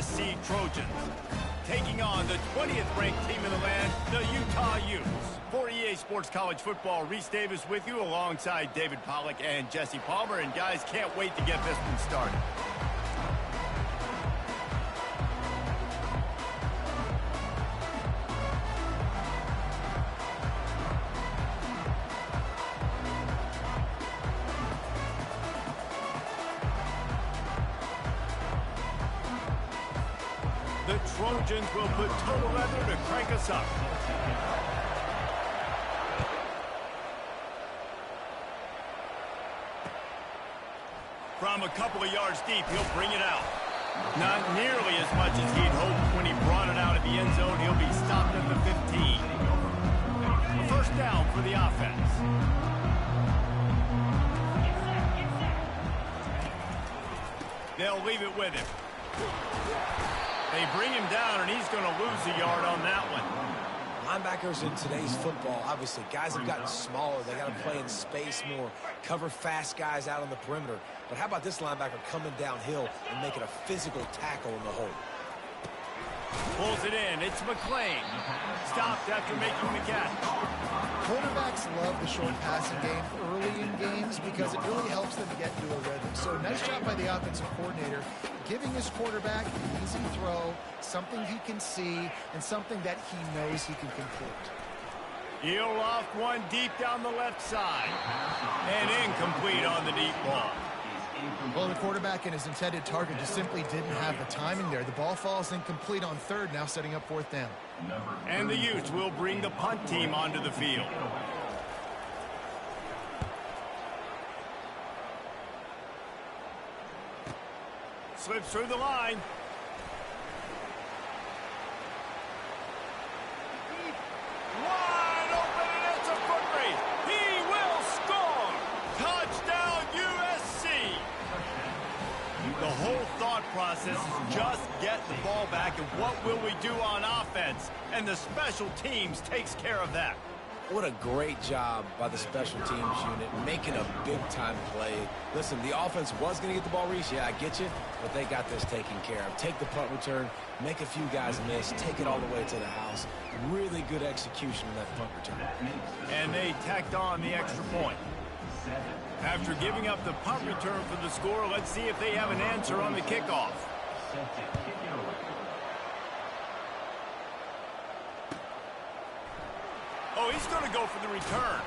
Class C Trojans, taking on the 20th ranked team in the land, the Utah Utes. For EA Sports College Football, Reese Davis with you alongside David Pollack and Jesse Palmer. And guys, can't wait to get this one started. The Trojans will put total leather to crank us up. From a couple of yards deep, he'll bring it out. Not nearly as much as he'd hoped when he brought it out of the end zone. He'll be stopped at the 15. A first down for the offense. They'll leave it with him. They bring him down, and he's going to lose a yard on that one. Linebackers in today's football, obviously, guys have gotten smaller. They got to play in space more, cover fast guys out on the perimeter. But how about this linebacker coming downhill and making a physical tackle in the hole? Pulls it in. It's McClain. Stopped after making the catch. Quarterbacks love the short passing game early in games because it really helps them get into a rhythm. So nice job by the offensive coordinator, giving his quarterback an easy throw, something he can see, and something that he knows he can complete. He'll loft one deep down the left side. And incomplete on the deep ball. Well, the quarterback and his intended target just simply didn't have the timing there. The ball falls incomplete on third, now setting up fourth down. And the Utes will bring the punt team onto the field. Slips through the line. Wide open, and it's a foot race. He will score. Touchdown, USC. The whole thought process is just get the ball back, and what will we do on offense? And the special teams takes care of that. What a great job by the special teams unit, making a big-time play. Listen, the offense was going to get the ball, Reese. Yeah, I get you, but they got this taken care of. Take the punt return, make a few guys miss, take it all the way to the house. Really good execution in that punt return. And they tacked on the extra point. After giving up the punt return for the score, let's see if they have an answer on the kickoff. Oh, he's going to go for the return.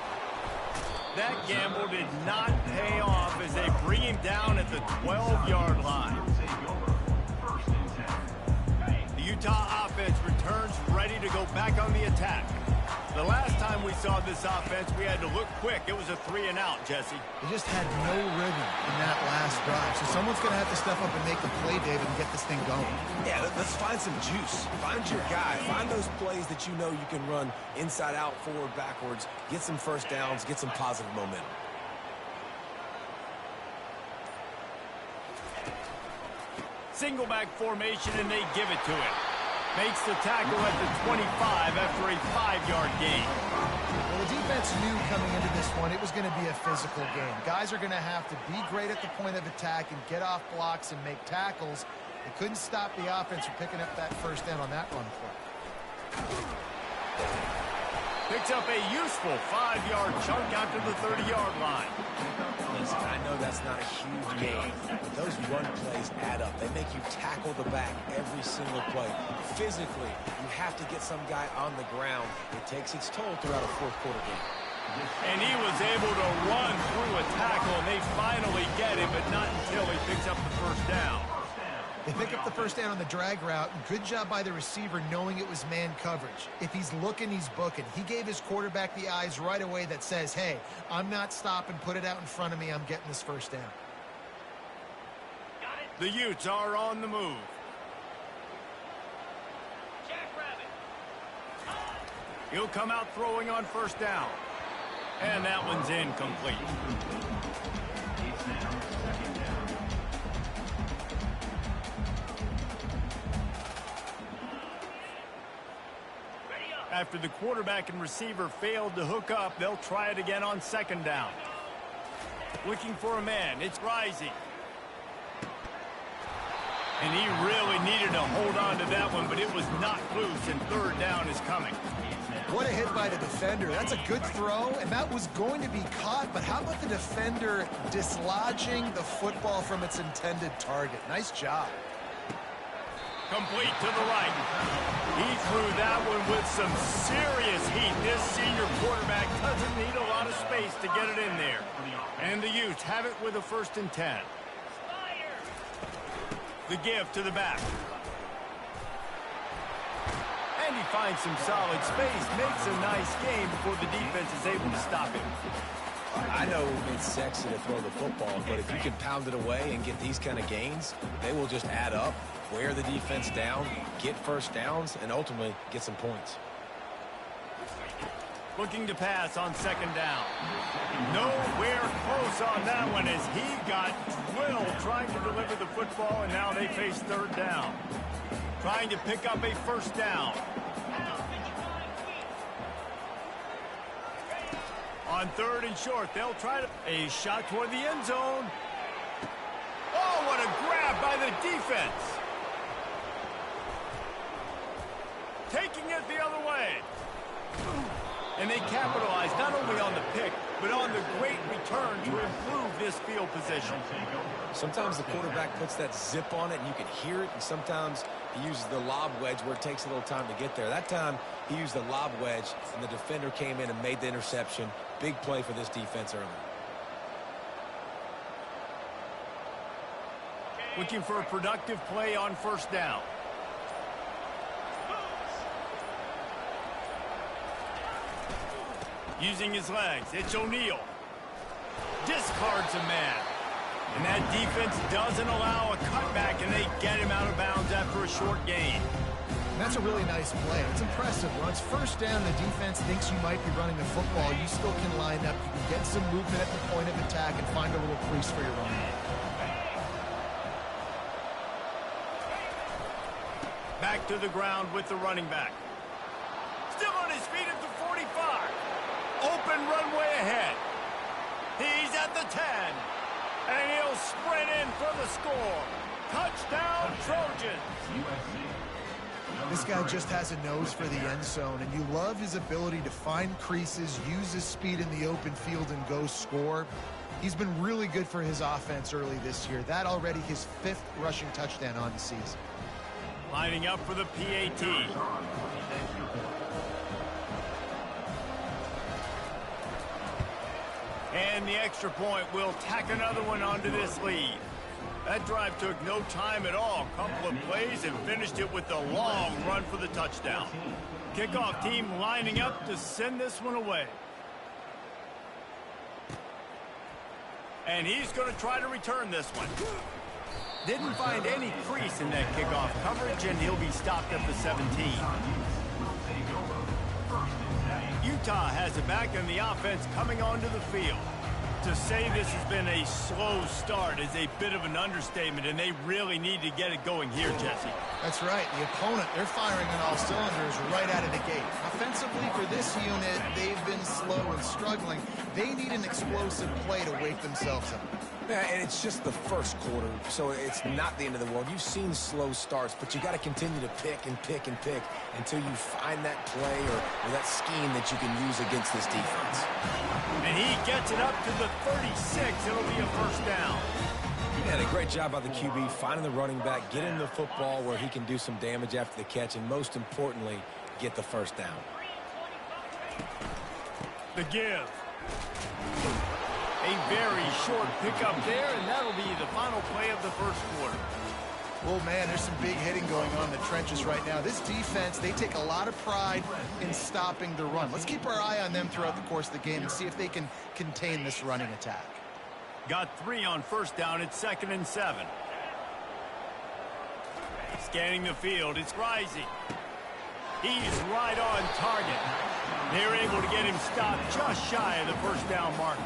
That gamble did not pay off as they bring him down at the 12-yard line. The Utah offense returns ready to go back on the attack. The last time we saw this offense, we had to look quick. It was a 3-and-out, Jesse. They just had no rhythm in that last drive. So someone's going to have to step up and make the play, David, and get this thing going. Yeah, let's find some juice. Find your guy. Find those plays that you know you can run inside out, forward, backwards. Get some first downs. Get some positive momentum. Single back formation, and they give it to him. Makes the tackle at the 25 after a 5-yard gain. Well, the defense knew coming into this one it was going to be a physical game. Guys are going to have to be great at the point of attack and get off blocks and make tackles. They couldn't stop the offense from picking up that first down on that run play. Picks up a useful 5-yard chunk out to the 30-yard line. Listen, I know that's not a huge game, but those run plays add up. They make you tackle the back every single play. Physically, you have to get some guy on the ground. It takes its toll throughout a fourth-quarter game. And he was able to run through a tackle, and they finally get him, but not until he picks up the first down. They pick up the first down on the drag route. Good job by the receiver knowing it was man coverage. If he's looking, he's booking. He gave his quarterback the eyes right away that says, hey, I'm not stopping. Put it out in front of me. I'm getting this first down. The Utes are on the move. He'll come out throwing on first down. And that one's incomplete. After the quarterback and receiver failed to hook up, they'll try it again on second down. Looking for a man. It's Rising. And he really needed to hold on to that one, but it was not loose, and third down is coming. What a hit by the defender. That's a good throw, and that was going to be caught, but how about the defender dislodging the football from its intended target? Nice job. Complete to the right. He threw that one with some serious heat. This senior quarterback doesn't need a lot of space to get it in there. And the Utes have it with a 1st and 10. The give to the back. And he finds some solid space, makes a nice game before the defense is able to stop him. I know it's sexy to throw the football, but if you can pound it away and get these kind of gains, they will just add up, wear the defense down, get first downs, and ultimately get some points. Looking to pass on 2nd down. Nowhere close on that one as he got drilled trying to deliver the football, and now they face 3rd down. Trying to pick up a 1st down. On 3rd and short, they'll try to... A shot toward the end zone. Oh, what a grab by the defense. Taking it the other way. And they capitalize not only on the pick, but on the great return to improve this field position. Sometimes the quarterback puts that zip on it, and you can hear it, and sometimes he uses the lob wedge where it takes a little time to get there. That time, he used the lob wedge, and the defender came in and made the interception. Big play for this defense early. Looking for a productive play on 1st down. Using his legs, it's O'Neal. Discards a man. And that defense doesn't allow a cutback, and they get him out of bounds after a short gain. That's a really nice play. It's impressive. Once 1st down, the defense thinks you might be running the football. You still can line up. You can get some movement at the point of attack and find a little crease for your running. Back to the ground with the running back. Still on his feet at the 45. Open runway ahead. He's at the 10. And he'll sprint in for the score. Touchdown, Trojans. This guy just has a nose for the end zone, and you love his ability to find creases, use his speed in the open field, and go score. He's been really good for his offense early this year. That already his 5th rushing touchdown on the season. Lining up for the PAT. And the extra point will tack another one onto this lead. That drive took no time at all. Couple of plays and finished it with a long run for the touchdown. Kickoff team lining up to send this one away. And he's going to try to return this one. Didn't find any crease in that kickoff coverage, and he'll be stopped at the 17. Utah has it back, and the offense coming onto the field. To say this has been a slow start is a bit of an understatement, and they really need to get it going here, Jesse. That's right. The opponent, they're firing on all cylinders right out of the gate. Offensively, for this unit, they've been slow and struggling. They need an explosive play to wake themselves up. Yeah, and it's just the 1st quarter, so it's not the end of the world. You've seen slow starts, but you got to continue to pick and pick and pick until you find that play or that scheme that you can use against this defense. And he gets it up to the 36. It'll be a 1st down. Yeah, a great job by the QB, finding the running back, getting the football where he can do some damage after the catch, and most importantly, get the 1st down. The give. A very short pickup there, and that'll be the final play of the 1st quarter. Oh, man, there's some big hitting going on in the trenches right now. This defense, they take a lot of pride in stopping the run. Let's keep our eye on them throughout the course of the game and see if they can contain this running attack. Got 3 on 1st down. It's 2nd and 7. Scanning the field. It's Rising. He's right on target. They're able to get him stopped just shy of the 1st down mark.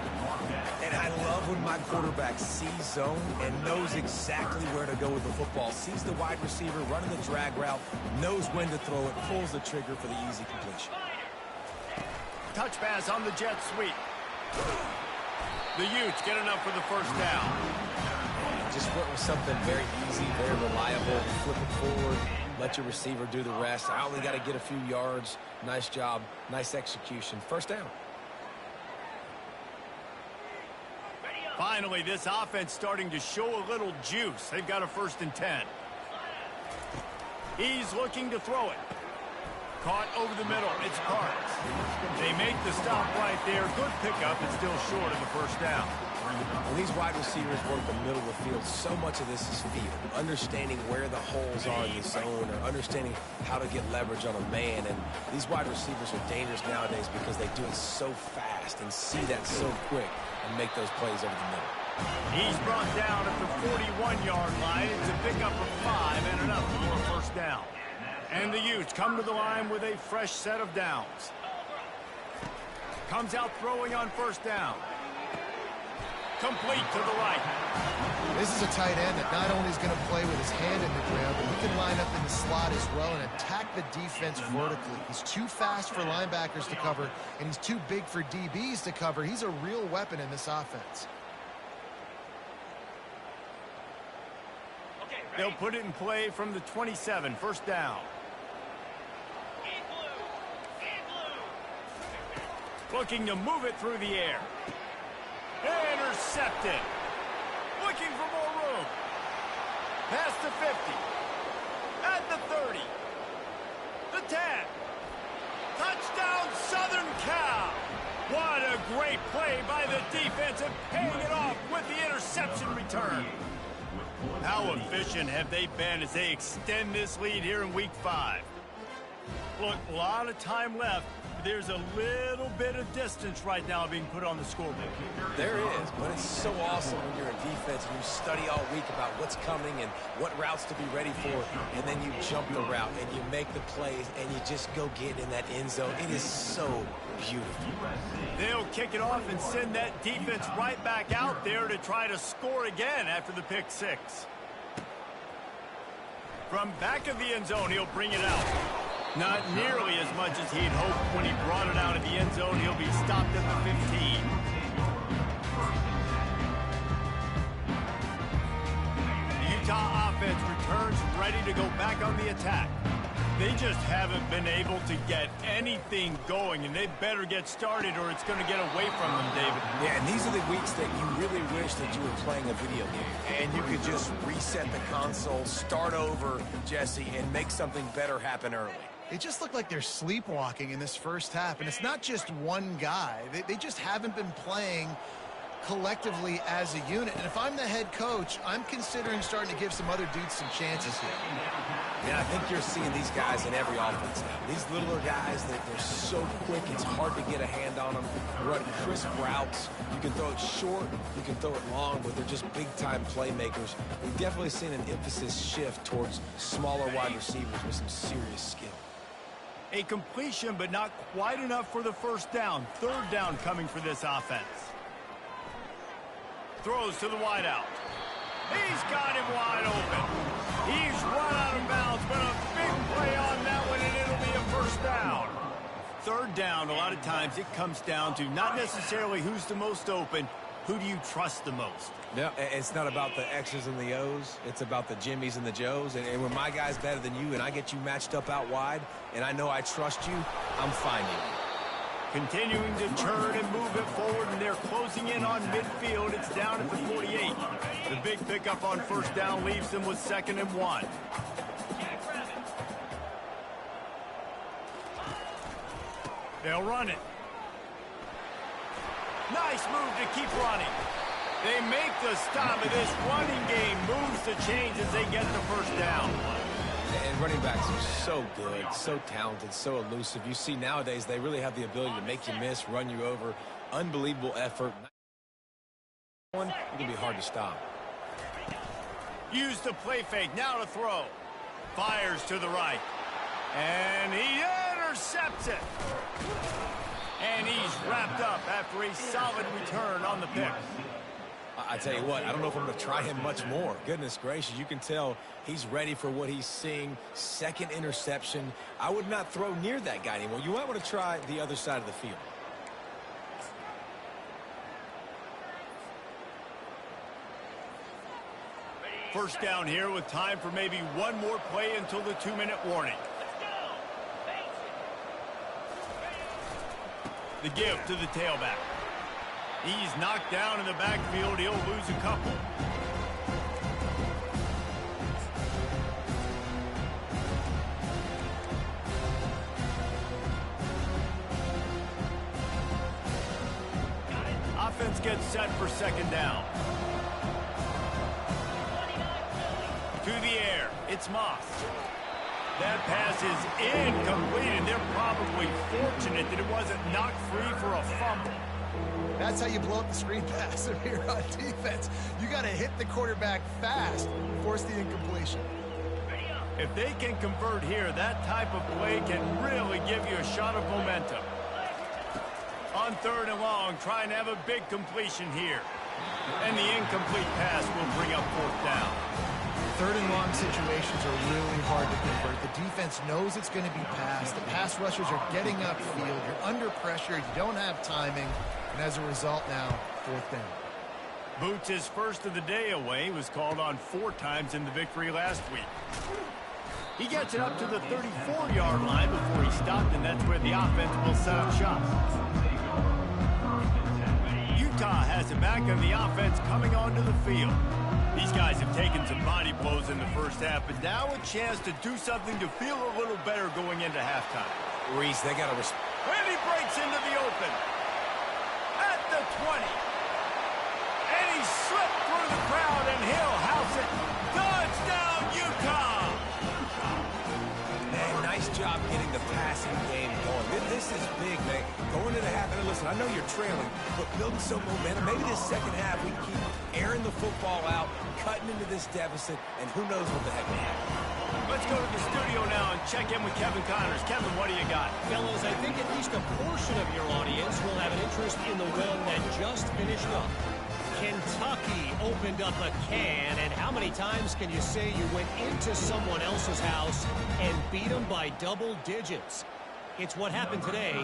And I love when my quarterback sees zone and knows exactly where to go with the football. Sees the wide receiver running the drag route, knows when to throw it, pulls the trigger for the easy completion. Touch pass on the jet sweep. The Utes get enough for the 1st down. Just went with something very easy, very reliable. Flip it forward, let your receiver do the rest. I only got to get a few yards. Nice job, nice execution. First down. Finally, this offense starting to show a little juice. They've got a 1st and 10. He's looking to throw it. Caught over the middle. It's Parks. They make the stop right there. Good pickup, but still short of the 1st down. When these wide receivers work the middle of the field, so much of this is feel. Understanding where the holes are in the zone, or understanding how to get leverage on a man. And these wide receivers are dangerous nowadays because they do it so fast and see that so quick and make those plays over the middle. He's brought down at the 41-yard line. It's a pickup of 5 and enough for a 1st down. And the Utes come to the line with a fresh set of downs. Comes out throwing on 1st down. Complete to the right. This is a tight end that not only is going to play with his hand in the ground, but he can line up in the slot as well and attack the defense vertically. He's too fast for linebackers to cover, and he's too big for DBs to cover. He's a real weapon in this offense. They'll put it in play from the 27, 1st down. Looking to move it through the air. Intercepted. Looking for more room. Past the 50. At the 30. The 10. Touchdown, Southern Cal. What a great play by the defense and paying it off with the interception return. How efficient have they been as they extend this lead here in Week 5? Look, a lot of time left. There's a little bit of distance right now being put on the scoreboard. There is, but it's so awesome when you're a defense and you study all week about what's coming and what routes to be ready for, and then you jump the route and you make the plays and you just go get in that end zone. It is so beautiful. They'll kick it off and send that defense right back out there to try to score again after the pick 6. From back of the end zone, he'll bring it out. Not nearly as much as he'd hoped when he brought it out of the end zone. He'll be stopped at the 15. The Utah offense returns ready to go back on the attack. They just haven't been able to get anything going, and they better get started or it's going to get away from them, David. Yeah, and these are the weeks that you really wish that you were playing a video game. And you could just reset the console, start over, Jesse, and make something better happen early. It just looked like they're sleepwalking in this 1st half, and it's not just one guy. They just haven't been playing collectively as a unit. And if I'm the head coach, I'm considering starting to give some other dudes some chances here. Yeah, I think you're seeing these guys in every offense now. These littler guys, they're so quick, it's hard to get a hand on them. Run crisp routes. You can throw it short, you can throw it long, but they're just big-time playmakers. We've definitely seen an emphasis shift towards smaller wide receivers with some serious skill. A completion, but not quite enough for the 1st down. 3rd down coming for this offense. Throws to the wideout. He's got him wide open. He's run out of bounds, but a big play on that one, and it'll be a 1st down. 3rd down, a lot of times it comes down to not necessarily who's the most open, who do you trust the most? No, it's not about the X's and the O's. It's about the Jimmys and the Joes. And when my guy's better than you and I get you matched up out wide and I know I trust you, I'm finding you. Continuing to turn and move it forward, and they're closing in on midfield. It's down at the 48. The big pickup on 1st down leaves them with 2nd and 1. They'll run it. Nice move to keep running. They make the stop, and this running game moves the chains as they get the 1st down. And running backs are so good, so talented, so elusive. You see nowadays they really have the ability to make you miss, run you over. Unbelievable effort. It can be hard to stop. Use the play fake, now to throw. Fires to the right. And he intercepts it. And he's wrapped up after a solid return on the pick. I tell you what, I don't know if I'm going to try him much more. Goodness gracious, you can tell he's ready for what he's seeing. 2nd interception. I would not throw near that guy anymore. You might want to try the other side of the field. First down here with time for maybe one more play until the 2-minute warning. The give to the tailback. He's knocked down in the backfield. He'll lose a couple. Offense gets set for second down. To the air, it's Moss. That pass is incomplete, and they're probably fortunate that it wasn't knocked free for a fumble. That's how you blow up the screen pass if you're on defense. You got to hit the quarterback fast and force the incompletion. If they can convert here, that type of play can really give you a shot of momentum. On 3rd and long, trying to have a big completion here. And the incomplete pass will bring up 4th down. 3rd and long situations are really hard to convert. The defense knows it's going to be passed. The pass rushers are getting upfield. You're under pressure. You don't have timing. And as a result now, 4th down. Boots, his first of the day away, was called on 4 times in the victory last week. He gets it up to the 34-yard line before he stopped, and that's where the offense will set up shop. Utah has it back, and the offense coming onto the field. These guys have taken some body blows in the first half, but now a chance to do something to feel a little better going into halftime. Reese, they got to And he breaks into the open. At the 20. And he slipped through the crowd, and he'll house it. Touchdown, Utah! Man, nice job getting the passing game going. This is big, man. Going into the half, and listen, I know you're trailing, but building some momentum. Maybe this second half we keep airing the football out, cutting into this deficit, and who knows what the heck may happen. Let's go to the studio now and check in with Kevin Connors. Kevin, what do you got? Fellas, I think at least a portion of your audience will have an interest in the one that just finished up. Kentucky opened up a can, and how many times can you say you went into someone else's house and beat them by double digits? It's what happened today,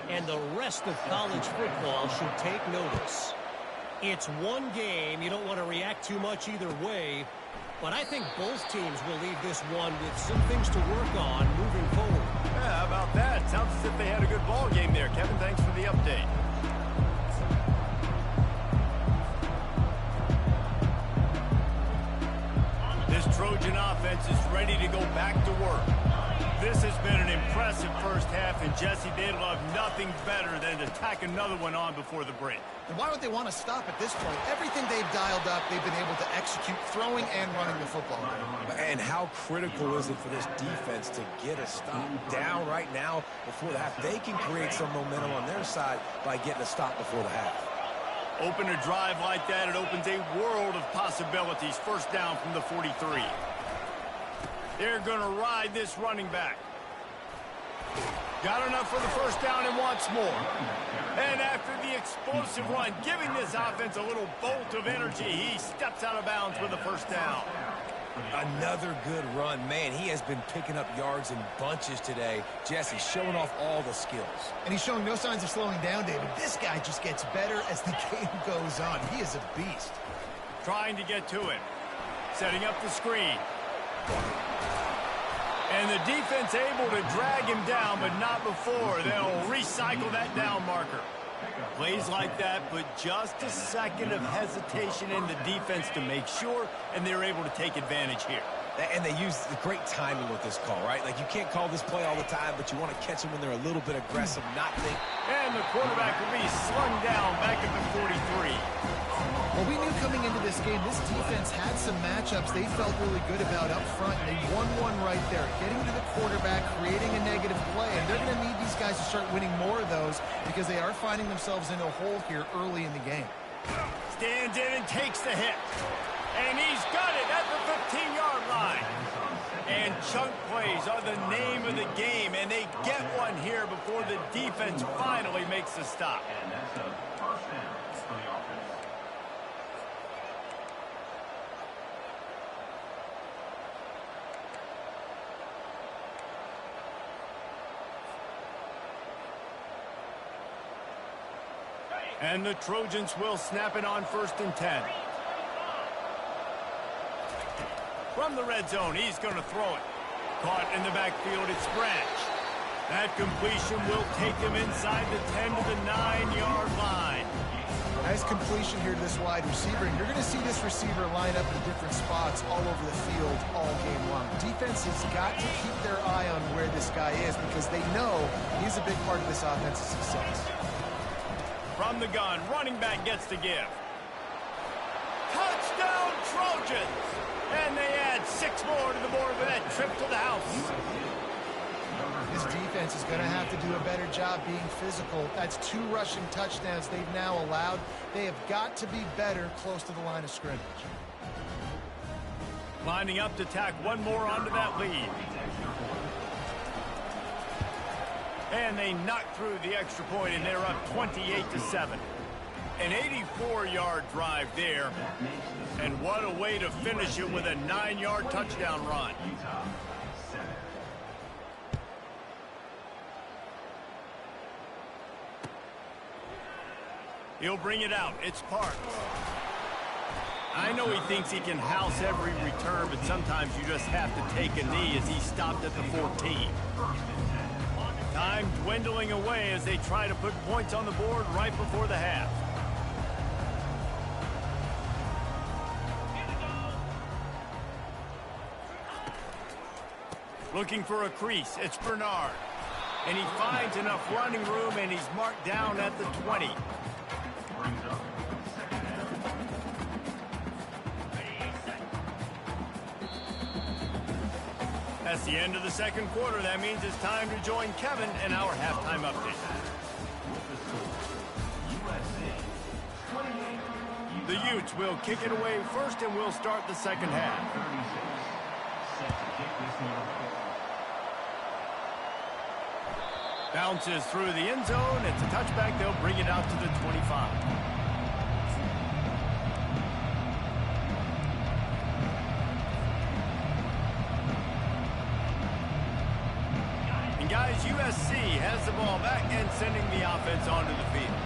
and the rest of college football should take notice. It's one game. You don't want to react too much either way, but I think both teams will leave this one with some things to work on moving forward. Yeah, how about that? Sounds as if they had a good ball game there. Kevin, thanks for the update. This Trojan offense is ready to go back to work. This has been an impressive first half, and Jesse, they'd love nothing better than to tack another one on before the break. And why would they want to stop at this point? Everything they've dialed up, they've been able to execute throwing and running the football. And how critical is it for this defense to get a stop down right now before the half? They can create some momentum on their side by getting a stop before the half. Open a drive like that, it opens a world of possibilities. First down from the 43. They're going to ride this running back. Got enough for the first down and wants more. And after the explosive run, giving this offense a little bolt of energy, he steps out of bounds with a first down. Another good run. Man, he has been picking up yards in bunches today. Jesse showing off all the skills. And he's showing no signs of slowing down, David. This guy just gets better as the game goes on. He is a beast. Trying to get to him. Setting up the screen. And the defense able to drag him down, but not before. They'll recycle that down marker. Plays like that, but just a second of hesitation in the defense to make sure, and they're able to take advantage here. And they use the great timing with this call, right? Like, you can't call this play all the time, but you want to catch them when they're a little bit aggressive, not think. And the quarterback will be slung down back at the 43. Well, we knew coming into this game, this defense had some matchups they felt really good about up front, and they won one right there, getting to the quarterback, creating a negative play, and they're going to need these guys to start winning more of those because they are finding themselves in a hole here early in the game. Stands in and takes the hit. And he's got it at the 15-yard line. And chunk plays are the name of the game, and they get one here before the defense finally makes the stop. And the Trojans will snap it on 1st and 10. From the red zone, he's going to throw it. Caught in the backfield, it's Branch. That completion will take him inside the 10 to the 9-yard line. Nice completion here to this wide receiver, and you're going to see this receiver line up in different spots all over the field all game long. Defense has got to keep their eye on where this guy is because they know he's a big part of this offense's success. From the gun, running back gets the give. Touchdown, Trojans! And they add 6 more to the board with that trip to the house. This defense is going to have to do a better job being physical. That's 2 rushing touchdowns they've now allowed. They have got to be better close to the line of scrimmage. Lining up to tack one more onto that lead. And they knock through the extra point, and they're up 28-7. An 84-yard drive there. And what a way to finish it with a 9-yard touchdown run. He'll bring it out. It's Park. I know he thinks he can house every return, but sometimes you just have to take a knee as he stopped at the 14. Time dwindling away as they try to put points on the board right before the half. Looking for a crease. It's Bernard. And he finds enough running room, and he's marked down at the 20. That's the end of the second quarter. That means it's time to join Kevin in our halftime update. The Utes will kick it away first, and we'll start the second half. Bounces through the end zone. It's a touchback. They'll bring it out to the 25. And guys, USC has the ball back and sending the offense onto the field.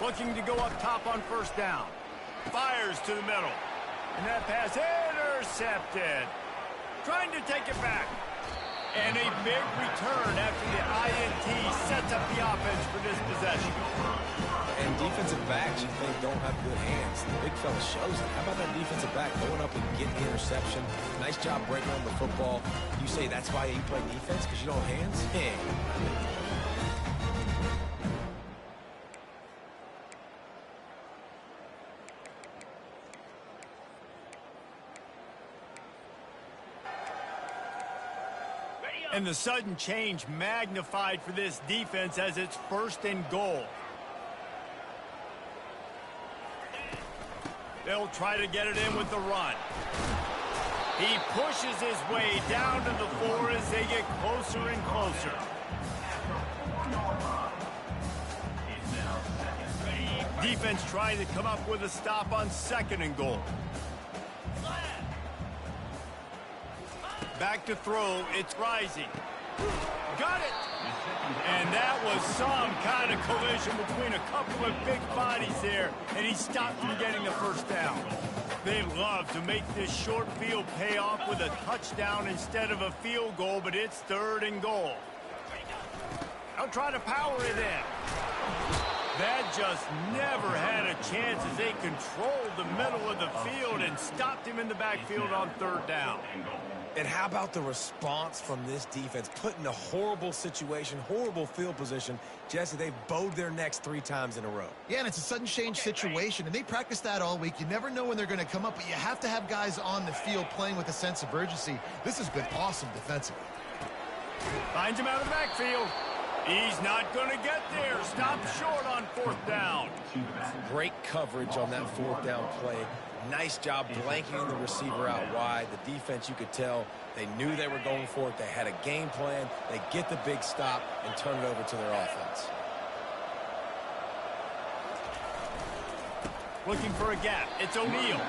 Looking to go up top on first down. Fires to the middle. And that pass intercepted. Trying to take it back. And a big return after the INT sets up the offense for this possession. And defensive backs you think don't have good hands. The big fella shows it. How about that defensive back going up and getting the interception? Nice job breaking on the football. You say that's why you play defense, because you don't have hands? Yeah. And the sudden change magnified for this defense as it's 1st and goal. They'll try to get it in with the run. He pushes his way down to the 4 as they get closer and closer. Defense trying to come up with a stop on 2nd and goal. Back to throw, it's Rising. Got it! And that was some kind of collision between a couple of big bodies there, and he stopped from getting the first down. They love to make this short field pay off with a touchdown instead of a field goal, but it's 3rd and goal. They'll try to power it in. That just never had a chance as they controlled the middle of the field and stopped him in the backfield on 3rd down. And how about the response from this defense? Put in a horrible situation, horrible field position. Jesse, they've bowed their necks 3 times in a row. Yeah, and it's a sudden change situation, and they practice that all week. You never know when they're going to come up, but you have to have guys on the field playing with a sense of urgency. This has been awesome defensively. Finds him out of the backfield. He's not going to get there. Stop short on 4th down. Great coverage on that 4th down play. Nice job blanketing the receiver out wide. The defense, you could tell, they knew they were going for it. They had a game plan. They get the big stop and turn it over to their offense. Looking for a gap. It's O'Neal.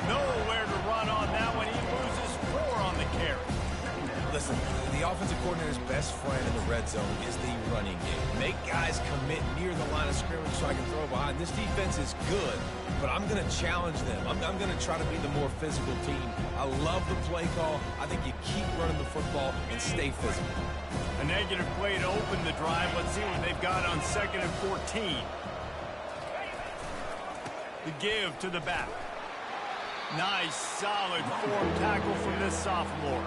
Nowhere to run on that one. He loses 4 on the carry. Listen, the offensive coordinator's best friend in the red zone is the running game. Make guys commit near the line of scrimmage so I can throw behind. This defense is good, but I'm going to challenge them. I'm going to try to be the more physical team. I love the play call. I think you keep running the football and stay physical. A negative play to open the drive. Let's see what they've got on 2nd and 14. The give to the back. Nice, solid form tackle from this sophomore.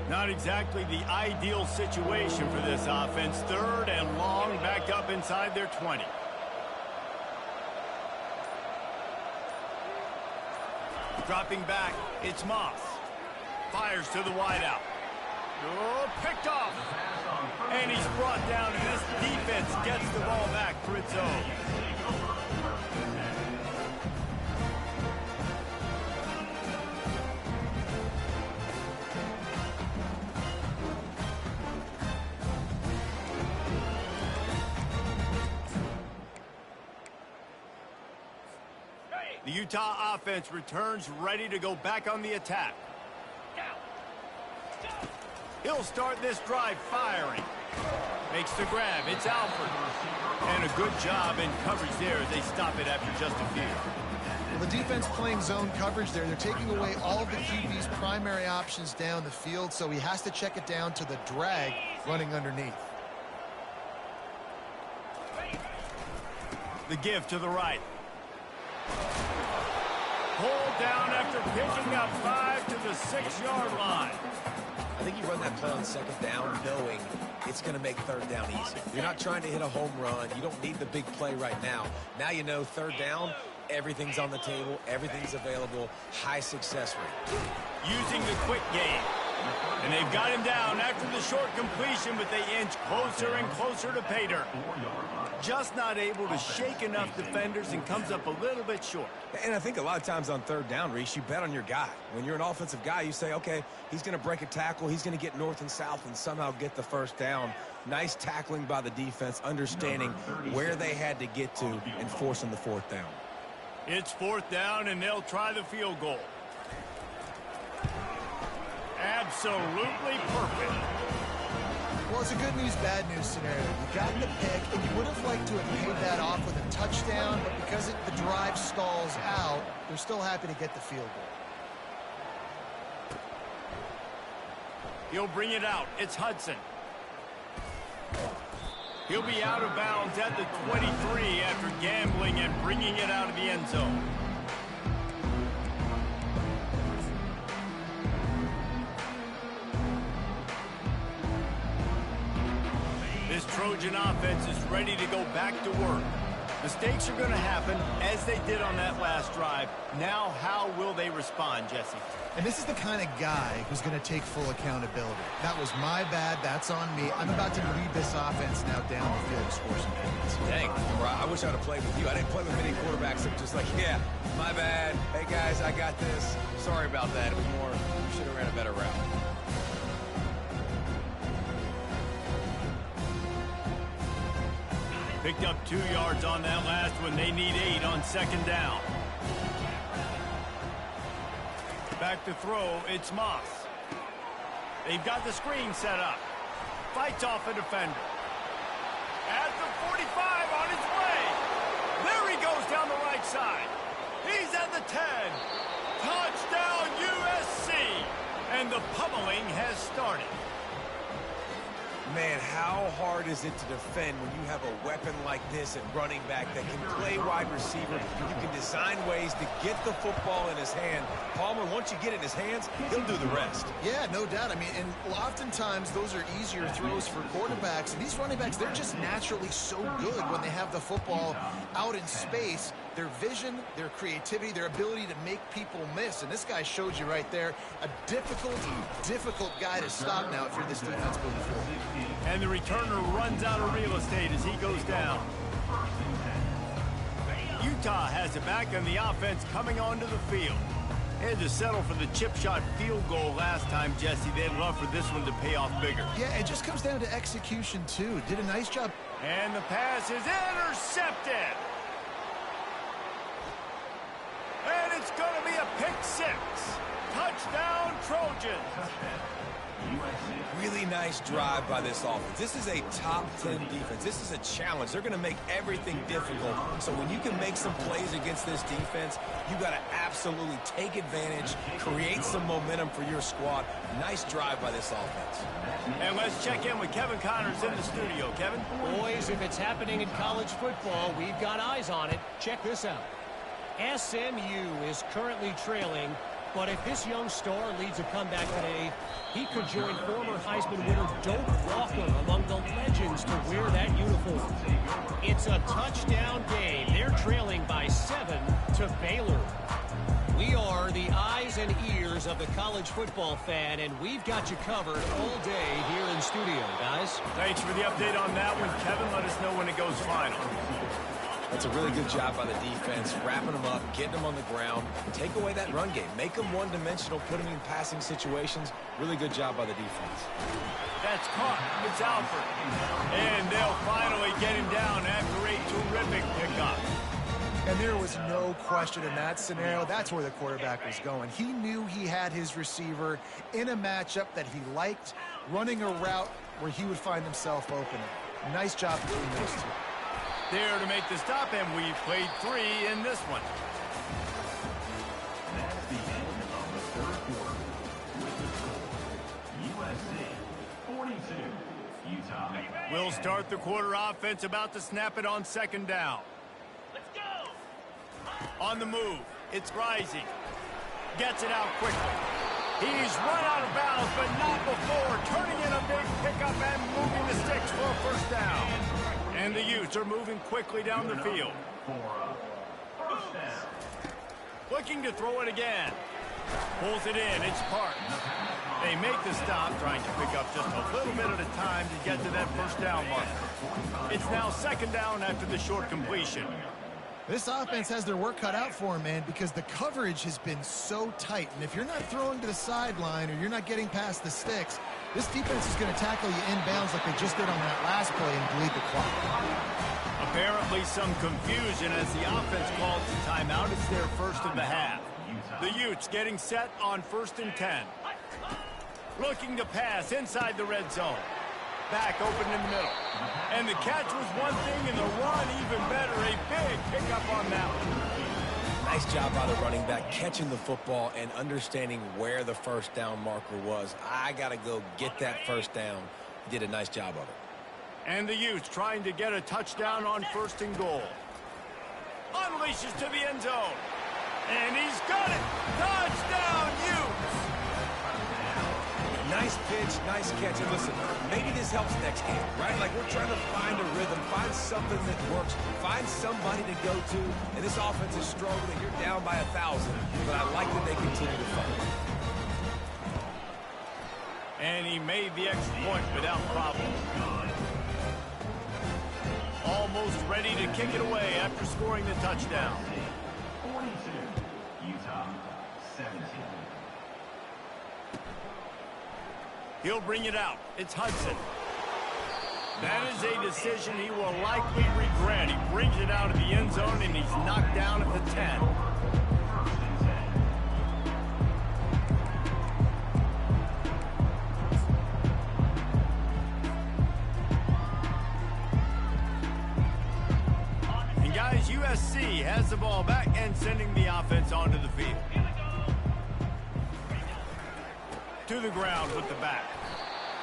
Not exactly the ideal situation for this offense. 3rd and long, back up inside their 20. Dropping back, it's Moss. Fires to the wideout. Oh, picked off. And he's brought down, and this defense gets the ball back for its own. The Utah offense returns ready to go back on the attack. He'll start this drive firing. Makes the grab. It's Alford. And a good job in coverage there as they stop it after just a few. Well, the defense playing zone coverage there. They're taking away all of the QB's primary options down the field, so he has to check it down to the drag running underneath. The give to the right. Pulled down after picking up 5 to the 6-yard line. I think you run that play on 2nd down knowing it's going to make 3rd down easy. You're not trying to hit a home run. You don't need the big play right now. Now you know 3rd down, everything's on the table, everything's available, high success rate. Using the quick game. And they've got him down after the short completion, but they inch closer and closer to pay dirt. Just not able to shake enough defenders and comes up a little bit short. And I think a lot of times on 3rd down, Reese, you bet on your guy. When you're an offensive guy, you say, okay, he's going to break a tackle, he's going to get north and south and somehow get the 1st down. Nice tackling by the defense, understanding where they had to get to and forcing the 4th down. It's 4th down, and they'll try the field goal. Absolutely perfect. Well, it's a good news, bad news scenario. You got the pick, and you would have liked to have paid that off with a touchdown, but because the drive stalls out, they're still happy to get the field goal. He'll bring it out. It's Hudson. He'll be out of bounds at the 23 after gambling and bringing it out of the end zone. This Trojan offense is ready to go back to work. Mistakes are going to happen, as they did on that last drive. Now, how will they respond, Jesse? And this is the kind of guy who's going to take full accountability. That was my bad. That's on me. I'm about to lead this offense now down the field to score some points. Dang, I wish I'd have played with you. I didn't play with many quarterbacks that were just like, yeah, my bad. Hey, guys, I got this. Sorry about that. It was more, we should have ran a better route. Picked up 2 yards on that last one. They need 8 on 2nd down. Back to throw, it's Moss. They've got the screen set up. Fights off a defender. At the 45 on his way. There he goes down the right side. He's at the 10. Touchdown USC. And the pummeling has started. Man, how hard is it to defend when you have a weapon like this at running back that can play wide receiver? You can design ways to get the football in his hand. Palmer, once you get it in his hands, he'll do the rest. Yeah, no doubt. I mean, and oftentimes those are easier throws for quarterbacks. And these running backs, they're just naturally so good when they have the football out in space. Their vision, their creativity, their ability to make people miss. And this guy showed you right there, a difficult guy to stop now if you're this defense moving forward. And the returner runs out of real estate as he goes down. Utah has it back, and the offense coming onto the field. They had to settle for the chip shot field goal last time, Jesse. They'd love for this one to pay off bigger. Yeah, it just comes down to execution, too. Did a nice job. And the pass is intercepted. And it's going to be a pick six. Touchdown, Trojans. Really nice drive by this offense. This is a top 10 defense. This is a challenge. They're going to make everything difficult. So when you can make some plays against this defense, you got to absolutely take advantage, create some momentum for your squad. Nice drive by this offense. And let's check in with Kevin Connors in the studio. Kevin? Boys, if it's happening in college football, we've got eyes on it. Check this out. SMU is currently trailing, but if this young star leads a comeback today, he could join former Heisman winner Doak Walker among the legends to wear that uniform. It's a touchdown game. They're trailing by 7 to Baylor. We are the eyes and ears of the college football fan, and we've got you covered all day here in studio, guys. Thanks for the update on that one, Kevin. Let us know when it goes final. That's a really good job by the defense, wrapping them up, getting them on the ground, take away that run game, make them one-dimensional, put them in passing situations. Really good job by the defense. That's caught. It's Alford. And they'll finally get him down after a terrific pickup. And there was no question in that scenario. That's where the quarterback was going. He knew he had his receiver in a matchup that he liked, running a route where he would find himself open. Nice job between those two. There to make the stop, and we've played 3 in this one. That's the end of the third quarter. USC 42, Utah. We'll start the quarter offense, about to snap it on second down. Let's go! On the move, it's Rising. Gets it out quickly. He's run out of bounds, but not before turning in a big pickup and moving the sticks for a first down. And the Utes are moving quickly down the field. First down. Looking to throw it again. Pulls it in. It's Parks. They make the stop, trying to pick up just a little bit at a time to get to that first down marker. It's now second down after the short completion. This offense has their work cut out for them, man, because the coverage has been so tight. And if you're not throwing to the sideline or you're not getting past the sticks, this defense is going to tackle you inbounds like they just did on that last play and bleed the clock. Apparently some confusion as the offense calls the timeout. It's their first of the half. The Utes getting set on 1st and 10. Looking to pass inside the red zone. Back open in the middle. And the catch was one thing, and the run even better. A big pickup on that one. Nice job by the running back, catching the football and understanding where the first down marker was. I got to go get that first down. He did a nice job of it. And the Utes trying to get a touchdown on 1st and goal. Unleashes to the end zone. And he's got it. Touchdown, Utes. Nice pitch, nice catch. And listen, maybe this helps next game, right? Like we're trying to find a rhythm, find something that works, find somebody to go to. And this offense is struggling. You're down by 1,000, but I like that they continue to fight. And he made the extra point without problem. Almost ready to kick it away after scoring the touchdown. 42, Utah 17. He'll bring it out. It's Hudson. That is a decision he will likely regret. He brings it out of the end zone, and he's knocked down at the 10. And guys, USC has the ball back and sending the offense onto the field. To the ground with the back.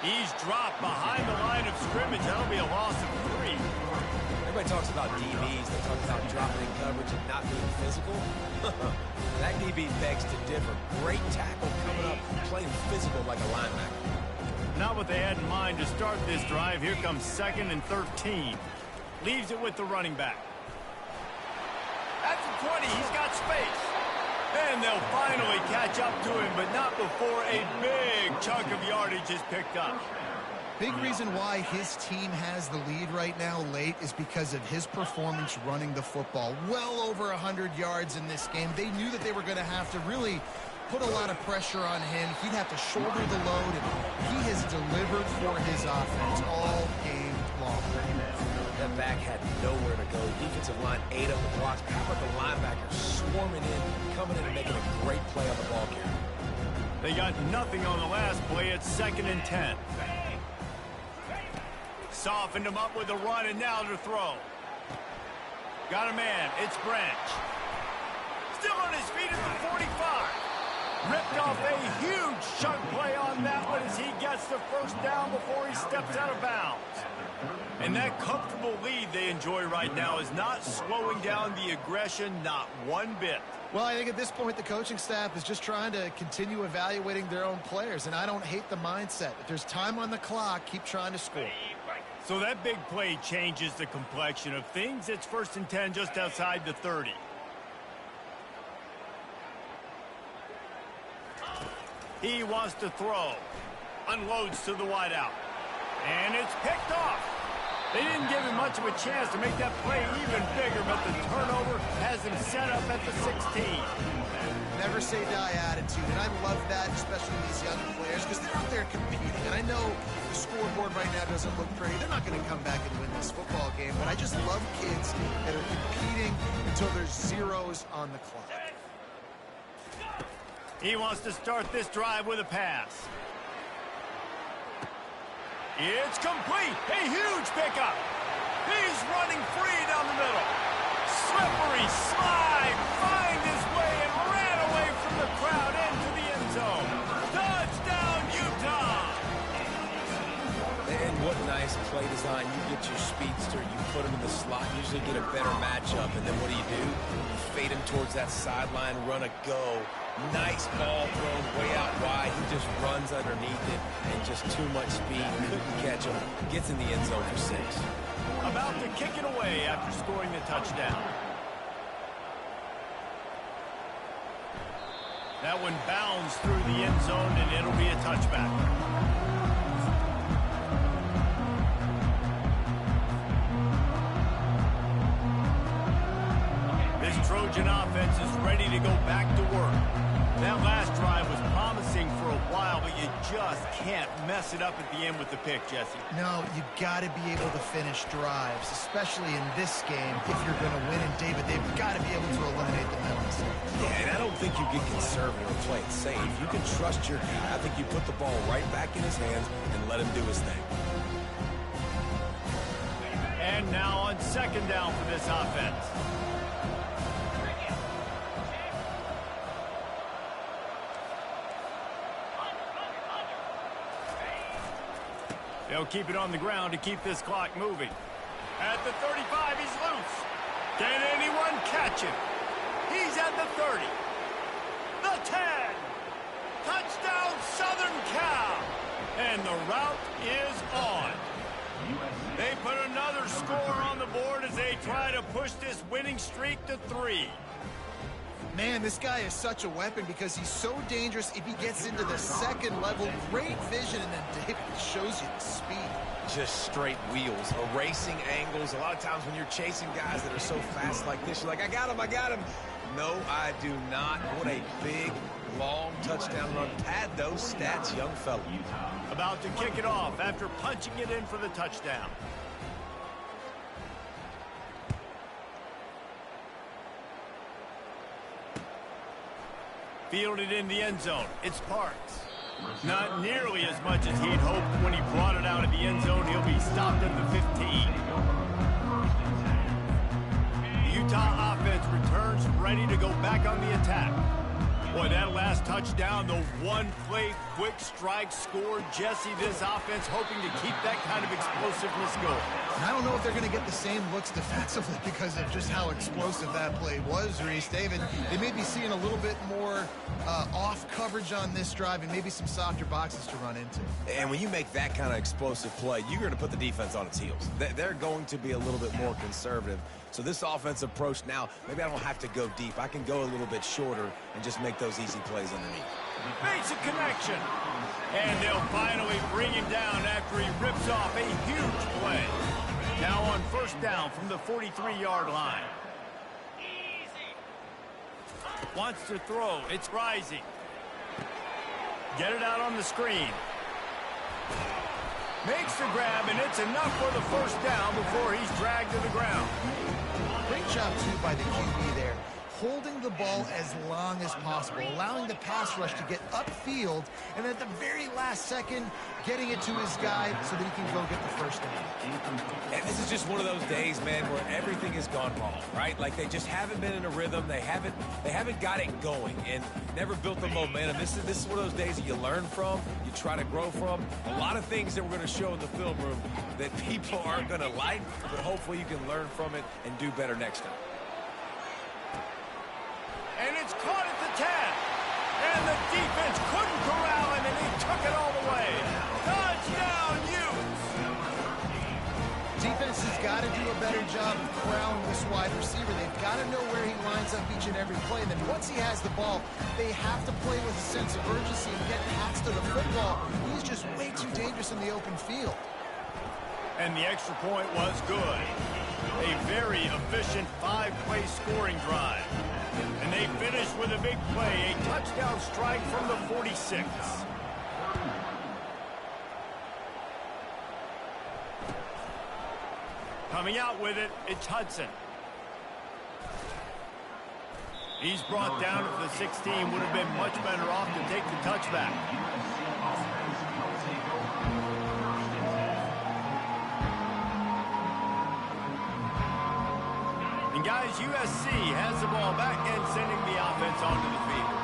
He's dropped behind the line of scrimmage. That'll be a loss of 3. Everybody talks about DBs. They talk about dropping in coverage and not being physical. That DB begs to differ. Great tackle coming up, playing physical like a linebacker. Not what they had in mind to start this drive. Here comes 2nd and 13. Leaves it with the running back. At the 20, he's got space. And they'll finally catch up to him, but not before a big chunk of yardage is picked up. Big reason why his team has the lead right now late is because of his performance running the football. Well over 100 yards in this game. They knew that they were going to have to really put a lot of pressure on him. He'd have to shoulder the load, and he has delivered for his offense all game long. That back had nowhere to go. Defensive line ate up the blocks. How about the linebackers swarming in, coming in and making a great play on the ball carrier? They got nothing on the last play. It's 2nd and 10. Softened him up with a run, and now to throw. Got a man. It's Branch. Still on his feet at the 45. Ripped off a huge chunk play on that one as he gets the first down before he steps out of bounds. And that comfortable lead they enjoy right now is not slowing down the aggression, not one bit. Well, I think at this point the coaching staff is just trying to continue evaluating their own players, and I don't hate the mindset. If there's time on the clock, keep trying to score. So that big play changes the complexion of things. It's 1st and 10 just outside the 30. He wants to throw. Unloads to the wideout. And it's picked off. They didn't give him much of a chance to make that play even bigger, but the turnover has him set up at the 16. Never say die attitude, and I love that, especially these young players, because they're out there competing. And I know the scoreboard right now doesn't look pretty. They're not going to come back and win this football game, but I just love kids that are competing until there's zeros on the clock. He wants to start this drive with a pass. It's complete. A huge pickup. He's running free down the middle. Slippery slide. Find his way and ran away from the crowd into the end zone. Touchdown, Utah. And what nice play design. You get your speedster, you put him in the slot, usually get a better matchup, and then what do? You fade him towards that sideline, run a go. Nice ball thrown way out wide. He just runs underneath it, and just too much speed. Couldn't catch him. Gets in the end zone for 6. About to kick it away after scoring the touchdown. That one bounds through the end zone, and it'll be a touchback. This Trojan offense is ready to go back to work. That last drive was promising for a while, but you just can't mess it up at the end with the pick, Jesse. No, you got to be able to finish drives, especially in this game. If you're going to win, and David, they've got to be able to eliminate the penalties. Yeah, and I don't think you get conservative or play it safe. You can trust your guy. I think you put the ball right back in his hands and let him do his thing. And now on 2nd down for this offense. They'll keep it on the ground to keep this clock moving. At the 35, he's loose. Can anyone catch him? He's at the 30. The 10. Touchdown, Southern Cal. And the route is on. They put another score on the board as they try to push this winning streak to 3. Man, this guy is such a weapon because he's so dangerous if he gets into the 2nd level. Great vision, and then David shows you the speed. Just straight wheels, erasing angles. A lot of times when you're chasing guys that are so fast like this, you're like, I got him. No, I do not. What a big, long touchdown run. Pad those stats, young fella. About to kick it off after punching it in for the touchdown. Fielded in the end zone. It's Parks. Not nearly as much as he'd hoped when he brought it out of the end zone. He'll be stopped at the 15. The Utah offense returns ready to go back on the attack. Boy, that last touchdown, the one-play quick strike score. Jesse, this offense hoping to keep that kind of explosiveness going. And I don't know if they're going to get the same looks defensively because of just how explosive that play was, Reese. David, they may be seeing a little bit more off coverage on this drive and maybe some softer boxes to run into. And when you make that kind of explosive play, you're going to put the defense on its heels. They're going to be a little bit more conservative. So this offensive approach now, maybe I don't have to go deep. I can go a little bit shorter and just make those easy plays underneath. Makes a connection. And they'll finally bring him down after he ripped picks off a huge play. Now on first down from the 43-yard line. Wants to throw. It's rising. Get it out on the screen. Makes the grab, and it's enough for the first down before he's dragged to the ground. Great job, too, by the QB there. Holding the ball as long as possible, allowing the pass rush to get upfield, and at the very last second, getting it to his guy so that he can go get the first down. And this is just one of those days, man, where everything has gone wrong, right? Like they just haven't been in a rhythm. They haven't got it going and never built the momentum. This is one of those days that you learn from, you try to grow from. A lot of things that we're going to show in the film room that people aren't going to like, but hopefully you can learn from it and do better next time. And it's caught at the 10. And the defense couldn't corral him, and he took it all the way. Touchdown, Utes! Defense has got to do a better job of corralling this wide receiver. They've got to know where he lines up each and every play. And then once he has the ball, they have to play with a sense of urgency and get past to the football. He's just way too dangerous in the open field. And the extra point was good. A very efficient 5-play scoring drive. And they finished with a big play, a touchdown strike from the 46. Coming out with it, it's Hudson. He's brought down at the 16, would have been much better off to take the touchback. And guys, USC has the ball back and sending the offense onto the field.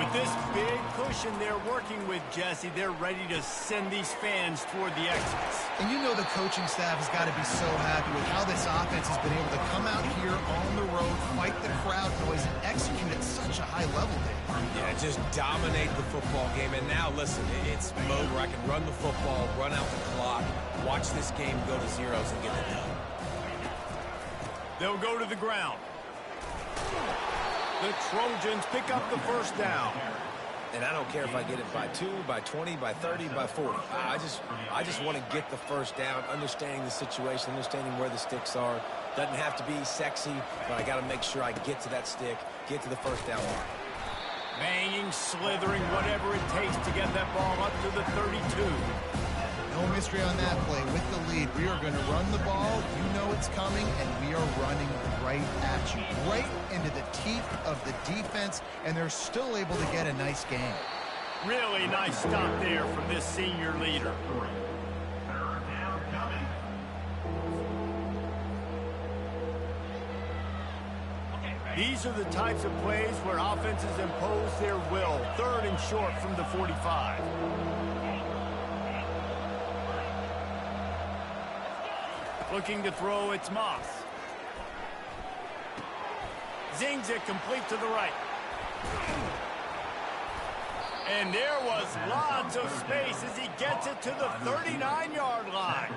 With this big cushion they're working with, Jesse, they're ready to send these fans toward the exits. And you know the coaching staff has got to be so happy with how this offense has been able to come out here on the road, fight the crowd noise, and execute at such a high level, Dave. Yeah, just dominate the football game. And now, listen, it's mode where I can run the football, run out the clock, watch this game go to zeros and get it done. They'll go to the ground. The Trojans pick up the first down. And I don't care if I get it by 2, by 20, by 30, by 40. I just want to get the first down, understanding the situation, understanding where the sticks are. Doesn't have to be sexy, but I got to make sure I get to that stick, get to the first down line. Banging, slithering, whatever it takes to get that ball up to the 32. No mystery on that play. With the lead, we are going to run the ball. You know it's coming, and we are running right at you, right into the teeth of the defense, and they're still able to get a nice game. Really nice stop there from this senior leader. Third down coming. These are the types of plays where offenses impose their will. 3rd and short from the 45. Looking to throw, it's Moss. Zings it complete to the right. And there was lots of space as he gets it to the 39-yard line.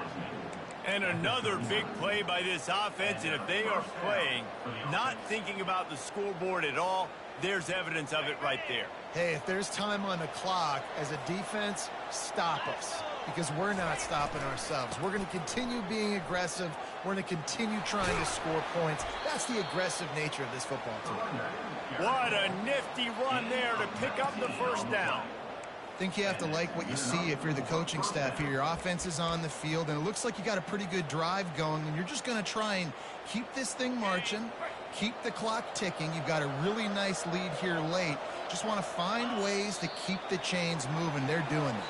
And another big play by this offense, and if they are playing, not thinking about the scoreboard at all, there's evidence of it right there. Hey, if there's time on the clock, as a defense, stop us. Because we're not stopping ourselves. We're going to continue being aggressive. We're going to continue trying to score points. That's the aggressive nature of this football team. What a nifty run there to pick up the first down. I think you have to like what you see if you're the coaching staff here. Your offense is on the field, and it looks like you got a pretty good drive going, and you're just going to try and keep this thing marching, keep the clock ticking. You've got a really nice lead here late. Just want to find ways to keep the chains moving. They're doing it.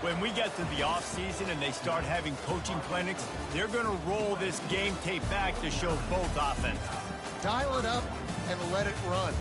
When we get to the offseason and they start having coaching clinics, they're going to roll this game tape back to show both offenses. Dial it up and let it run.